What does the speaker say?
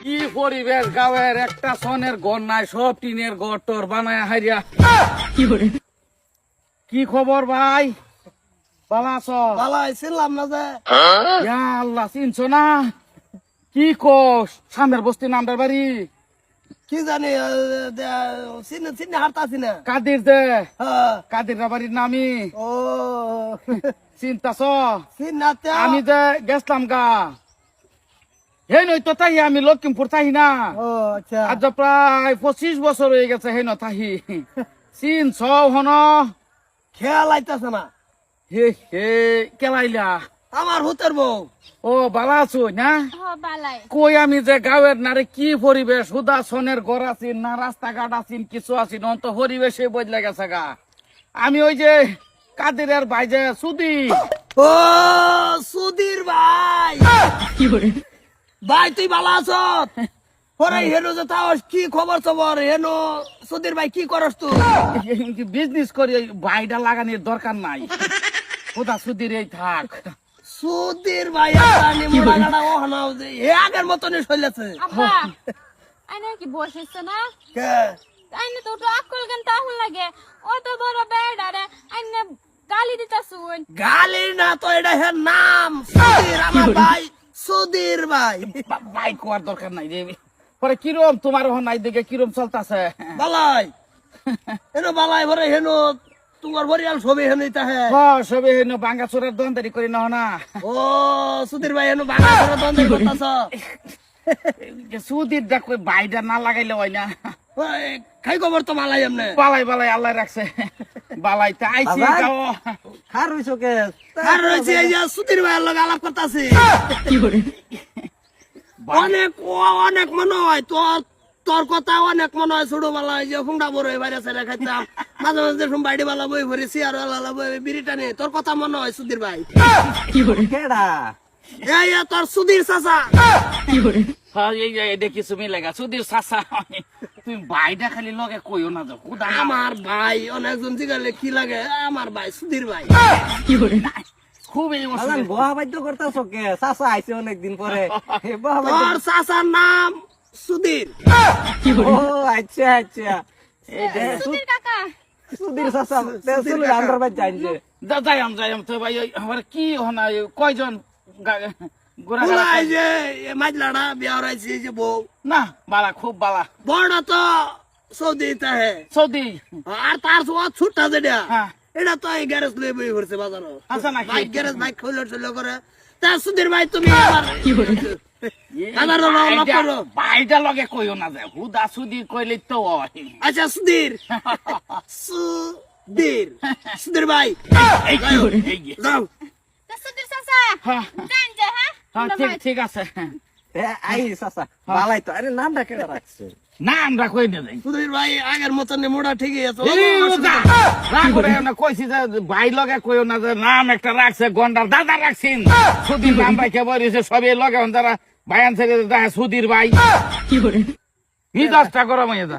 কি পরিবেশ গাঁয়ের একটা সনের ঘর নাই, সব টিনের ঘর টর বানায় হাইরিয়া। কি খবর ভাই, ভালো আছো? বালাই ছিলাম না যে ইয়া আল্লাহ, চিনছো না? কি কোস সামনের বস্তি নামটার বাড়ি? কি জানি চিনে চিনে হারতাছি না। কাদির দে, হ্যাঁ। কাদির বাড়ির নামি ও চিন্তাছ? চিনাতে আমি যে গেছলাম গা, হে নই তো তাই আমি লক্ষ্মীপুর থাহি না, ও আচ্ছা আজ প্রায় 25 বছর হয়ে গেছে হে থাহি। চিনছ হন? খেয়াল আইতাছে না। হে হে কেলাইলা। আমার হুতের বউ ও বালা আছো না? বালাই কই আমি যে গাঁয়ের নারে কি পরিবেশ, হুদা সনের ঘর আছিন না রাস্তাঘাট আছিন কিছু আছিন, অন্ত পরিবেশে বদলে গেছে গা। আমি ওই যে কাদিরের ভাই যে সুদি, ও সুধীর ভাই ভাই তুই ভালো আছো? পরে হেনো যে তাও কি খবর খবর হেনো সুধীর ভাই কি করস তুই? বিজনেস করি, ওই ভাইটা লাগানোর দরকার নাই, হুদা সুদির এই থাক। সুধীর ভাই জানি মোড়া গাড়া ও হানাও যে এ আগের মতনই চলেছে। আব্বা আইনে কি বসেছে না? কে আইনে তো একটু আকল জ্ঞান তাহলে লাগে, অত বড় বেড়ারে আইনে গালি দিতাছুন। গালি না তো এটা হের নাম সুধীর, আমার ভাই সুধীর ভাই। ভাই কোয়ার দরকার নাই রে। পরে কিরম তোমার নাই দিকে কিরম চলতেছে? বালাই হেনো বালাই ভরে হেনো তোমার বরিয়াল ছবি হেনো ইতা হে। সবে হেন বাঙ্গা চোরের দন্দারি করি না না। ও সুধীর ভাই হেনো বাংলা করে দন্দে করতাছ। সুদির দেখ বাইটা না লাগাইলে হয় না। ওই খাই খবর তো মালাই এমনে। বালাই বালাই আল্লাহ রাখছে, বালাই তো আইছি বাবা? গাও। খার হইছো কে? আর রয়েছে এই যে সুধীর ভাইয়ের লগে আলাপ করতাছি। অনেক অনেক মনে হয় তোর তোর কথা অনেক মনে হয় ছোটবেলা যে হুন্ডা বড় বাইরে ছেড়ে খাইতাম, মাঝে মাঝে শুন বাইডি বালা বই ভরে চেয়ার বালা বই বিড়িটা নিয়ে তোর কথা মনে হয় সুধীর ভাই। কেডা? এই যে তোর সুধীর চাচা। হ্যাঁ, এই যে এটা কিছু মিলে গা সুদির চাচা। তুমি বাইটা খালি লগে কইও না যাও, খুদা আমার ভাই অনেকজন জিগালে কি লাগে, আমার ভাই সুধীর ভাই। খুবই আলান বহা বাদ্য করতেছো কে? চাচা আইছে অনেকদিন পরে। এ বহা বাদ্য। তোর চাচার নাম সুধীর। ও আচ্ছা আচ্ছা। এই যে সুধীর কাকা সুধীর চাচা তে চলে আন্ডার বাজ জানছে। যাইম তো ভাই, আমার কি হনা কয়জন গোড়া বলাই যে মাইজলাটা বিয়া হয়েছে এই যে বউ না, বালা খুব বালা। বড় তো সৌদিতে হে, সৌদি আর তার ছুটটা যেটা হ্যাঁ। এটা তো এই গ্যারেজ লয়ে বই করছে বাজারও। আচ্ছা নাকি? বাইক গ্যারেজ বাইক খুলে চলে করে তা সুধীর ভাই তুমি আমার আমার লাভ করো। বাইটা লগে কইও না যায়, হুদা সুদি কইলে তো হয়। আচ্ছা সুধীর সুধীর সুধীর ভাই এই কি হল? এই যে। যাও। তা সুধীর চাচা হ্যাঁ, জান যে হ্যাঁ হ্যাঁ, ঠিক ঠিক আছে। এ আই চাচা বালাই তো। আরে নামটা কেডা রাখছে? না আমরা কই না যাই। সুধীর ভাই আগের মতন মোড়া ঠিকই আছে। কইছি যে ভাই লগে কইও না যে নাম একটা রাখছে গন্ডার দাদা রাখছেন সুধীর নাম রাখে বলেছে সবই লগে যারা ভাই আনছে সুধীর ভাই। কি করে মিজাজটা গরম হয়ে যা।